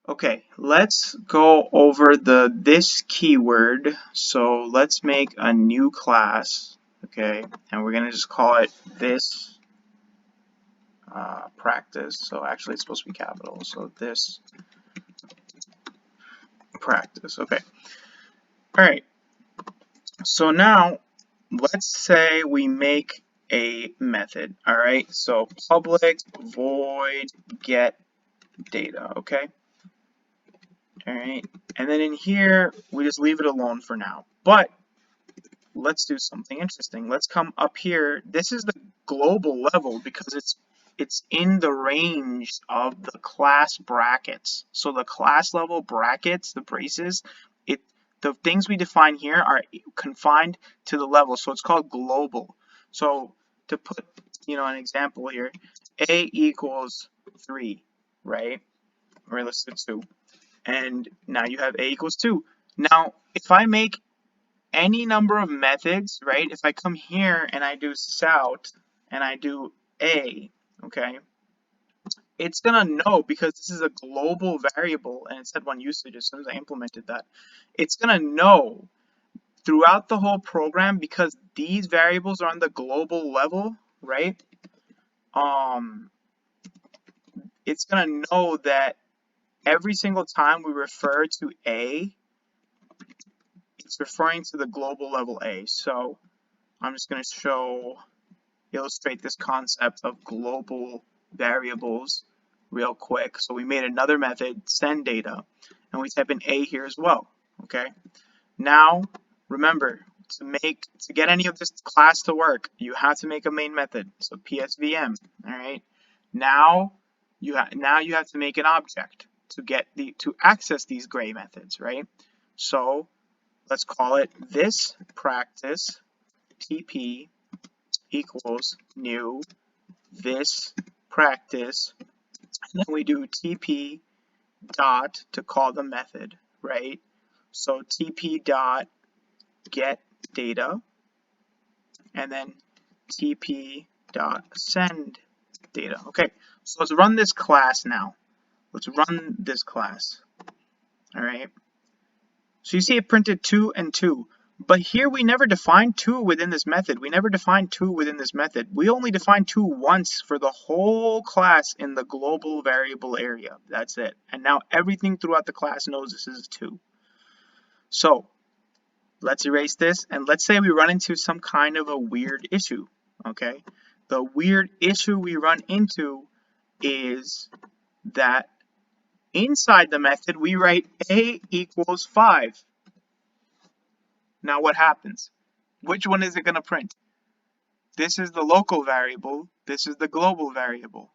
Okay, let's go over this keyword. So let's make a new class, okay, and we're gonna just call it this practice. So actually it's supposed to be capital, so this practice. Okay, all right, so now let's say we make a method. All right, so public void get data. Okay, all right, and then in here we just leave it alone for now, but let's do something interesting. Let's come up here. This is the global level because it's in the range of the class brackets. So the class level brackets, the braces, the things we define here are confined to the level. So it's called global. So to put, an example here, a equals 3, right? Or let's do 2. And now you have a equals 2. Now, if I make any number of methods, right? If I come here and I do sout and I do a, okay, it's gonna know because this is a global variable and it said one usage as soon as I implemented that. It's gonna know throughout the whole program because these variables are on the global level, right? It's gonna know that every single time we refer to a, it's referring to the global level a. So I'm just gonna illustrate this concept of global variables real quick. So we made another method, send data, and we type in a here as well. Okay. Now remember to get any of this class to work, you have to make a main method. So PSVM. All right. Now you have to make an object to access these gray methods, right? So let's call it this practice TP equals new this practice, and then we do TP dot to call the method, right? So TP dot get data, and then TP dot send data. Okay, so let's run this class now. Let's run this class. All right. So you see it printed 2 and 2. But here we never defined 2 within this method. We never defined 2 within this method. We only defined 2 once for the whole class in the global variable area. That's it. And now everything throughout the class knows this is 2. So let's erase this and let's say we run into some kind of a weird issue. Okay. The weird issue we run into is that inside the method we write a equals 5. Now what happens? Which one is it going to print? This is the local variable. This is the global variable.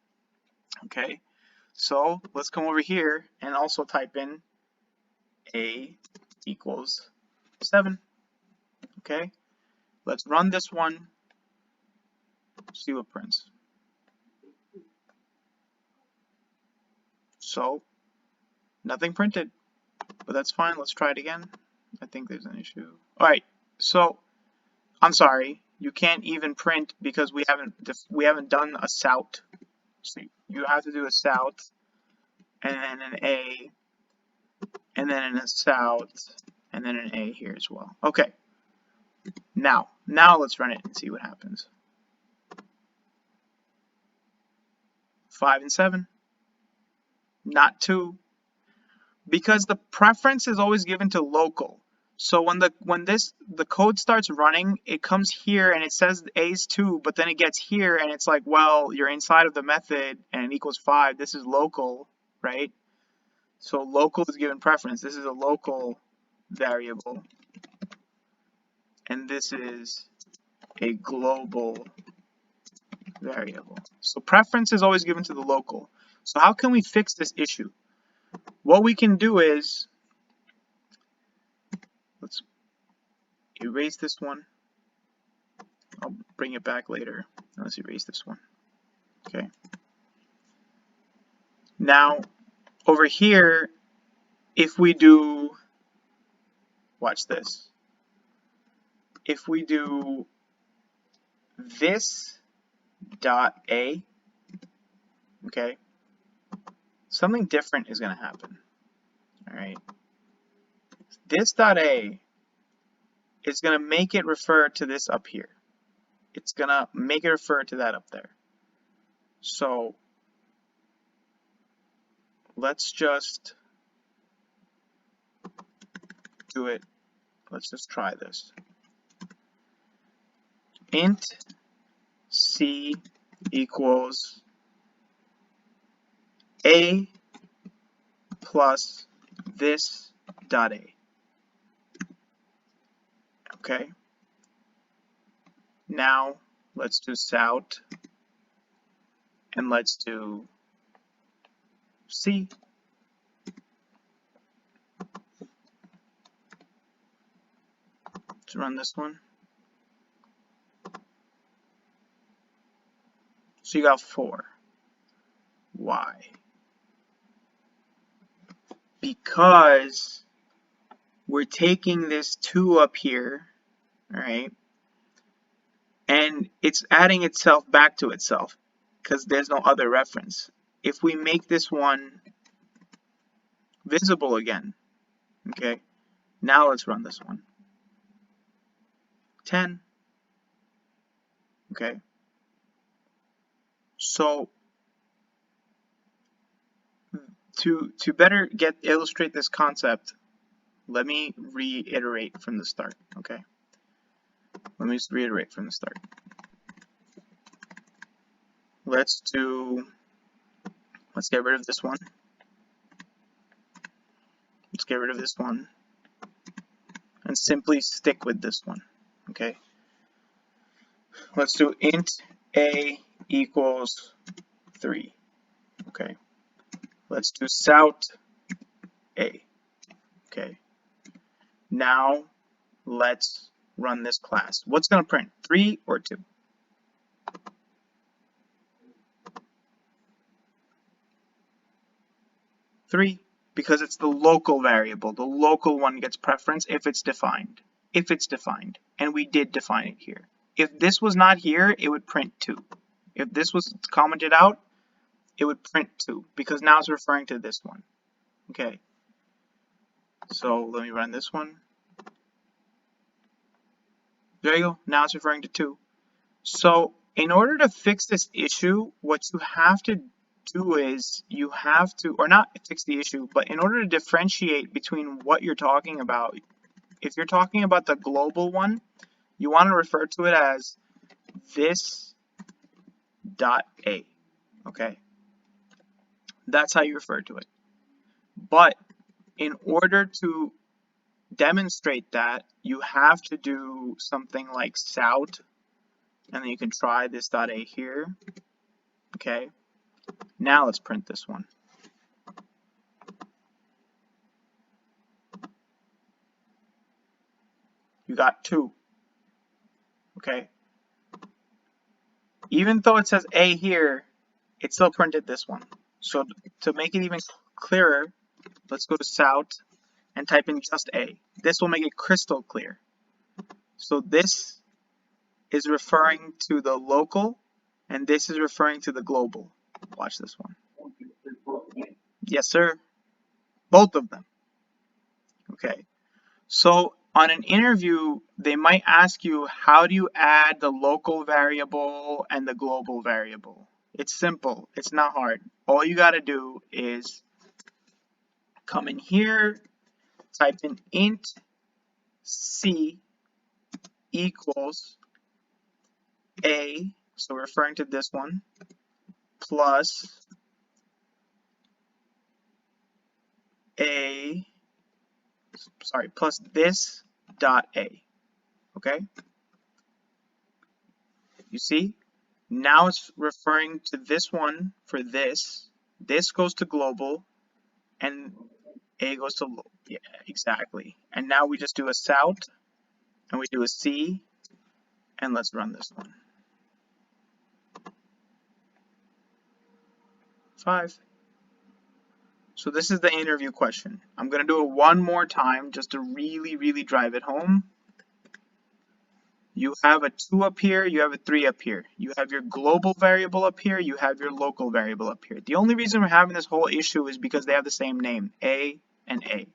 Okay, so let's come over here and also type in a equals 7. Okay, let's run this one, see what prints. So nothing printed, but that's fine. Let's try it again. I think there's an issue. All right, so I'm sorry, you can't even print because we haven't done a sout. So you have to do a sout and then an a and then a sout and then an a here as well. Okay, now let's run it and see what happens. 5 and 7, not 2, because the preference is always given to local. So when the code starts running, it comes here and it says a is 2, but then it gets here and it's like, well, you're inside of the method and it equals 5. This is local, right? So local is given preference. This is a local variable, and this is a global variable. So preference is always given to the local. So how can we fix this issue? What we can do is, let's erase this one. I'll bring it back later. Let's erase this one. Okay. Now, over here, if we do, watch this. If we do this dot A, okay, something different is going to happen. All right. This dot A is going to make it refer to this up here. It's going to make it refer to that up there. So let's just do it. Let's just try this. Int C equals A plus this dot A. Okay. Now let's do Sout and let's do C. Let's run this one. So you got 4. Why? Because we're taking this 2 up here, alright, and it's adding itself back to itself because there's no other reference. If we make this one visible again, okay, now let's run this one. 10. Okay. So to better illustrate this concept, let me reiterate from the start. Okay. Let me just reiterate from the start. Let's get rid of this one. Let's get rid of this one and simply stick with this one. Okay. Let's do int A equals 3. Okay. Let's do Sout A. Okay. Now let's run this class. What's going to print? 3 or 2? 3, because it's the local variable. The local one gets preference if it's defined. If it's defined. And we did define it here. If this was not here, it would print 2. If this was commented out, it would print 2, because now it's referring to this one. Okay. So let me run this one. There you go. Now it's referring to 2. So in order to fix this issue, what you have to do is you have to, or not fix the issue, but in order to differentiate between what you're talking about, if you're talking about the global one, you want to refer to it as this dot A. Okay. That's how you refer to it. But in order to demonstrate that, you have to do something like Sout, and then you can try this dot A here. Okay. Now let's print this one. You got 2. Okay. Even though it says A here, it still printed this one. So to make it even clearer, let's go to Sout and type in just A. This will make it crystal clear. So this is referring to the local, and this is referring to the global. Watch this one. Yes, sir. Both of them. Okay. So on an interview, they might ask you, how do you add the local variable and the global variable? It's simple. It's not hard. All you got to do is come in here, type in int C equals A, so referring to this one, plus plus this dot A. Okay? You see? Now it's referring to this one for this. This goes to global, and A goes to local. Yeah, exactly. And now we just do a Sout, and we do a C, and let's run this one. 5. So this is the interview question. I'm going to do it one more time just to really drive it home. You have a 2 up here, you have a 3 up here. You have your global variable up here, you have your local variable up here. The only reason we're having this whole issue is because they have the same name, A and A,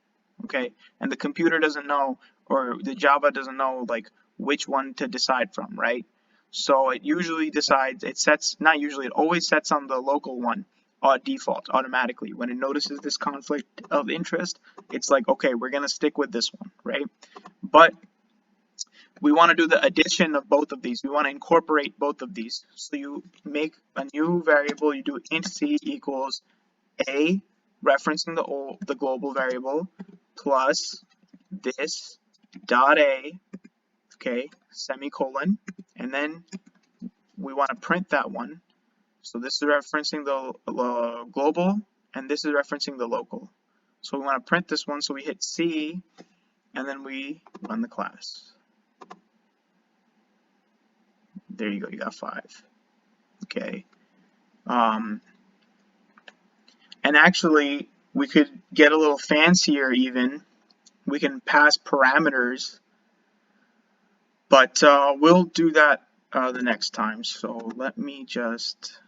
okay? And the computer doesn't know, or the Java doesn't know, like, which one to decide from, right? So it usually decides, it sets, not usually, it always sets on the local one, default, automatically. When it notices this conflict of interest, it's like, okay, we're gonna stick with this one, right? But we want to do the addition of both of these. We want to incorporate both of these. So you make a new variable, you do int c equals a, referencing the global variable, plus this dot a, okay, semicolon, and then we want to print that one. So this is referencing the global, and this is referencing the local. So we want to print this one, so we hit C, and then we run the class. There you go, you got 5. Okay. And actually, we could get a little fancier even. We can pass parameters, but we'll do that the next time. So let me just